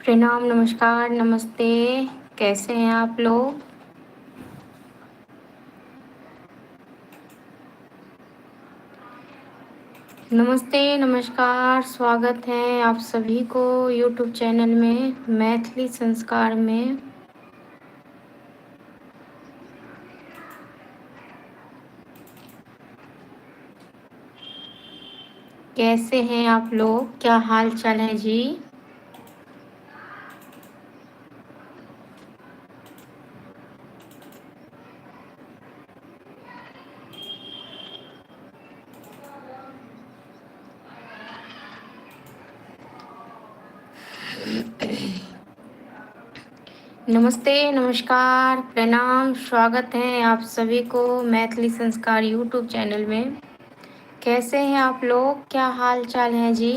प्रणाम, नमस्कार, नमस्ते। कैसे हैं आप लोग? नमस्ते, नमस्कार, स्वागत है आप सभी को यूट्यूब चैनल में मैथिली संस्कार में। कैसे हैं आप लोग? क्या हाल चाल है जी? नमस्ते, नमस्कार, प्रणाम, स्वागत है आप सभी को मैथिली संस्कार यूट्यूब चैनल में। कैसे हैं आप लोग? क्या हाल चाल है जी?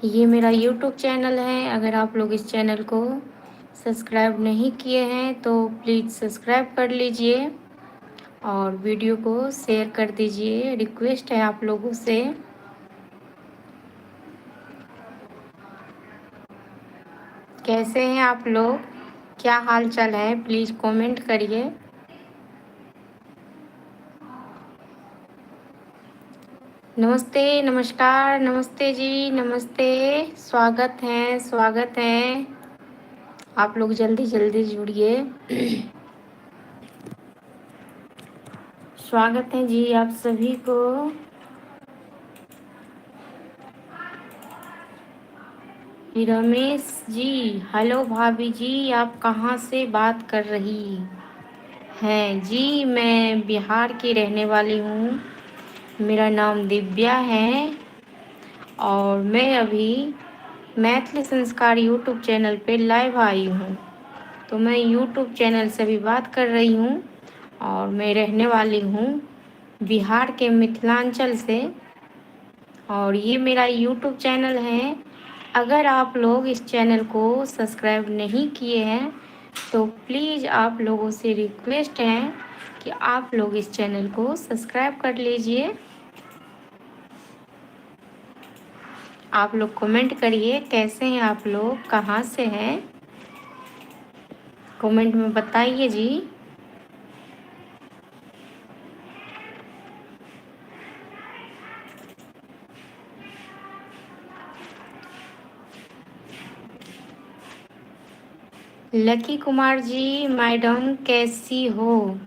ये मेरा यूट्यूब चैनल है। अगर आप लोग इस चैनल को सब्सक्राइब नहीं किए हैं तो प्लीज़ सब्सक्राइब कर लीजिए और वीडियो को शेयर कर दीजिए। रिक्वेस्ट है आप लोगों से। कैसे हैं आप लोग? क्या हाल चाल है? प्लीज़ कमेंट करिए। नमस्ते, नमस्कार, नमस्ते जी, नमस्ते। स्वागत है, स्वागत है। आप लोग जल्दी जल्दी जुड़िए। स्वागत है जी आप सभी को। रमेश जी, हेलो भाभी जी, आप कहाँ से बात कर रही हैं? जी, मैं बिहार की रहने वाली हूँ। मेरा नाम दिव्या है और मैं अभी मैथिली संस्कार यूट्यूब चैनल पे लाइव आई हूँ। तो मैं यूट्यूब चैनल से भी बात कर रही हूँ और मैं रहने वाली हूँ बिहार के मिथिलांचल से। और ये मेरा यूट्यूब चैनल है। अगर आप लोग इस चैनल को सब्सक्राइब नहीं किए हैं तो प्लीज़ आप लोगों से रिक्वेस्ट है कि आप लोग इस चैनल को सब्सक्राइब कर लीजिए। आप लोग कमेंट करिए कैसे हैं आप लोग, कहाँ से हैं, कमेंट में बताइए जी। लकी कुमार जी, मैडम कैसी हो?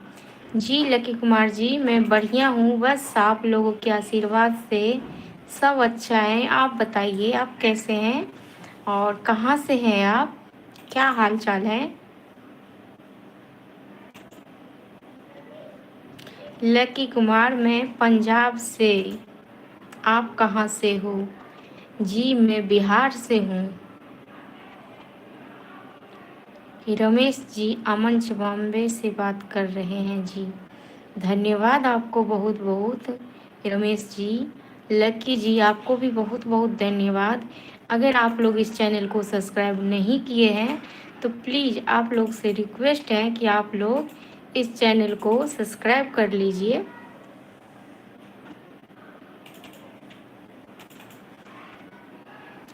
जी लकी कुमार जी, मैं बढ़िया हूँ। बस आप लोगों के आशीर्वाद से सब अच्छा है। आप बताइए आप कैसे हैं और कहाँ से हैं आप? क्या हाल चाल है? लकी कुमार, मैं पंजाब से। आप कहाँ से हो? जी मैं बिहार से हूँ। रमेश जी, अमन बॉम्बे से बात कर रहे हैं जी। धन्यवाद आपको बहुत बहुत रमेश जी। लकी जी, आपको भी बहुत बहुत धन्यवाद। अगर आप लोग इस चैनल को सब्सक्राइब नहीं किए हैं तो प्लीज़ आप लोग से रिक्वेस्ट है कि आप लोग इस चैनल को सब्सक्राइब कर लीजिए।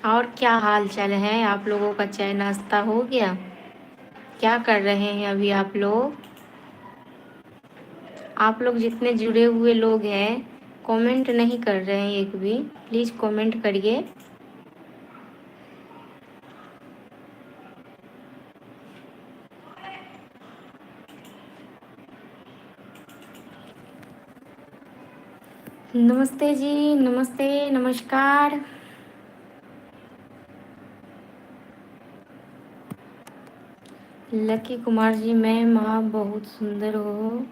और क्या हाल चाल है आप लोगों का? चाय नाश्ता हो गया? क्या कर रहे हैं अभी आप लोग? आप लोग जितने जुड़े हुए लोग हैं कमेंट नहीं कर रहे हैं एक भी। प्लीज़ कमेंट करिए। नमस्ते जी, नमस्ते, नमस्कार। लकी कुमार जी, मैम आप बहुत सुंदर हो।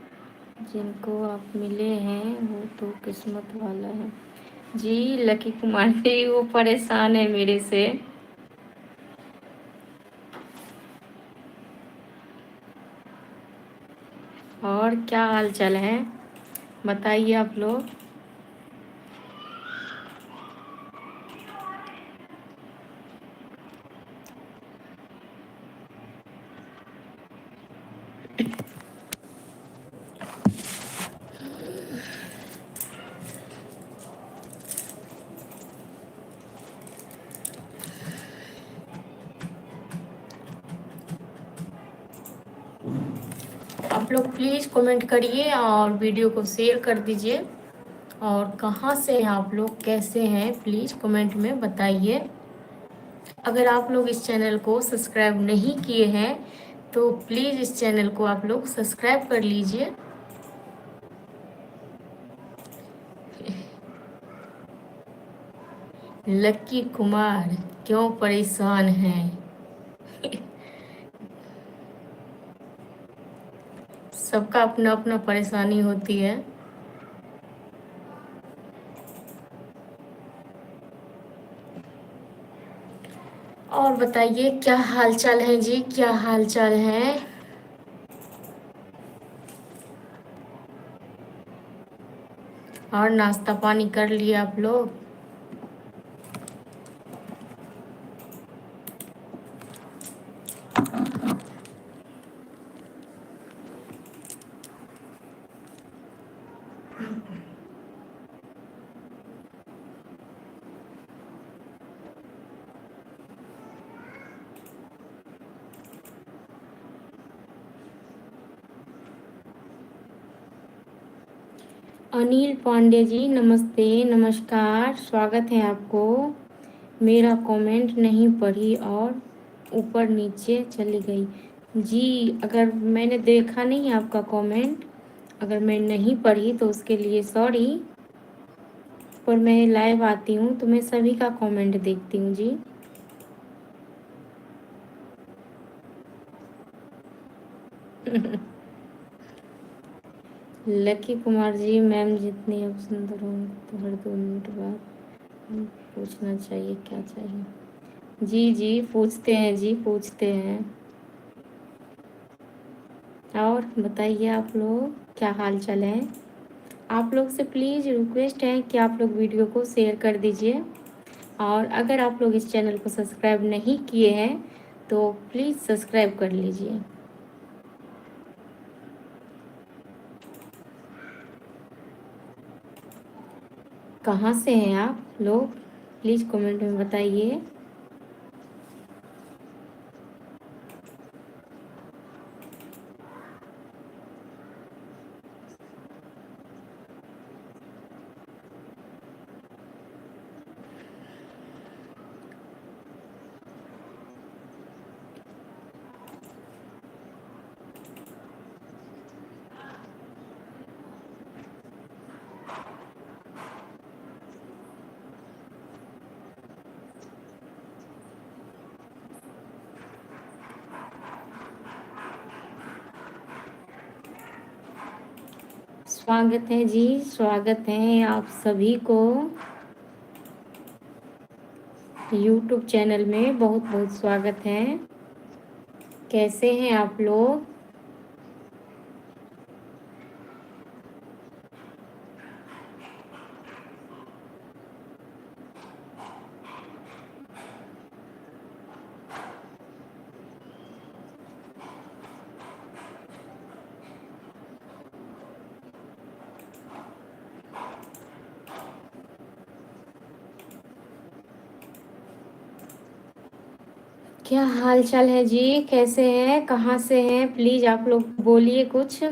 जिनको आप मिले हैं वो तो किस्मत वाला है। जी लकी कुमार जी, वो परेशान है मेरे से। और क्या हाल चाल है बताइए आप लोग। आप लोग प्लीज़ कमेंट करिए और वीडियो को शेयर कर दीजिए। और कहाँ से हैं आप लोग, कैसे हैं, प्लीज़ कमेंट में बताइए। अगर आप लोग इस चैनल को सब्सक्राइब नहीं किए हैं तो प्लीज़ इस चैनल को आप लोग सब्सक्राइब कर लीजिए। लक्की कुमार क्यों परेशान हैं? सबका अपना अपना परेशानी होती है। और बताइए क्या हाल चाल है जी, क्या हाल चाल है? और नाश्ता पानी कर लिया आप लोग? अनिल पांडे जी नमस्ते, नमस्कार, स्वागत है आपको। मेरा कमेंट नहीं पढ़ी और ऊपर नीचे चली गई। जी, अगर मैंने देखा नहीं आपका कमेंट, अगर मैं नहीं पढ़ी तो उसके लिए सॉरी। पर मैं लाइव आती हूँ तो मैं सभी का कमेंट देखती हूँ जी। लकी कुमार जी, मैम जितनी अब सुंदर हो तो हर 2 मिनट बाद पूछना चाहिए क्या चाहिए। जी जी पूछते हैं जी, पूछते हैं। और बताइए आप लोग क्या हाल चाल है? आप लोग से प्लीज़ रिक्वेस्ट है कि आप लोग वीडियो को शेयर कर दीजिए। और अगर आप लोग इस चैनल को सब्सक्राइब नहीं किए हैं तो प्लीज़ सब्सक्राइब कर लीजिए। कहाँ से हैं आप लोग, प्लीज़ कमेंट में बताइए। स्वागत है जी, स्वागत है आप सभी को यूट्यूब चैनल में, बहुत बहुत स्वागत है। कैसे हैं आप लोग? क्या हाल चाल है जी, कैसे हैं, कहाँ से हैं, प्लीज़ आप लोग बोलिए कुछ।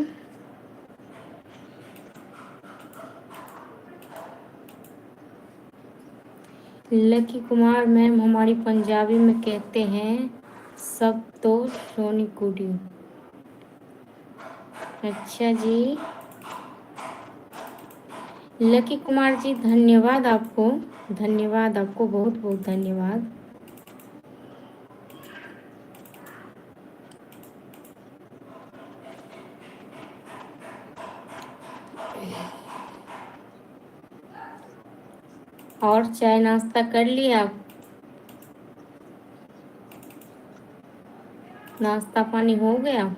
लकी कुमार मैम हमारी पंजाबी में कहते हैं सब तो सोनी कुड़ी। अच्छा जी, लकी कुमार जी धन्यवाद आपको, धन्यवाद आपको, बहुत बहुत धन्यवाद। और चाय नाश्ता कर लिया आप? नाश्ता पानी हो गया?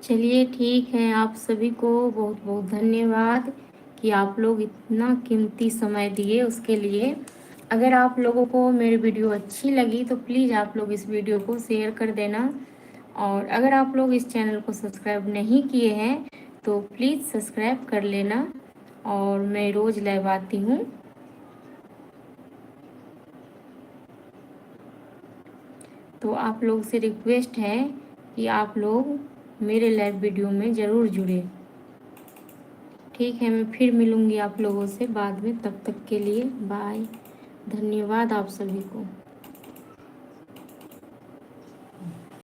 चलिए ठीक है, आप सभी को बहुत बहुत धन्यवाद कि आप लोग इतना कीमती समय दिए उसके लिए। अगर आप लोगों को मेरी वीडियो अच्छी लगी तो प्लीज़ आप लोग इस वीडियो को शेयर कर देना, और अगर आप लोग इस चैनल को सब्सक्राइब नहीं किए हैं तो प्लीज़ सब्सक्राइब कर लेना। और मैं रोज़ लाइव आती हूँ, तो आप लोग से रिक्वेस्ट है कि आप लोग मेरे लाइव वीडियो में ज़रूर जुड़े। ठीक है, मैं फिर मिलूँगी आप लोगों से बाद में, तब तक के लिए बाय। धन्यवाद आप सभी को।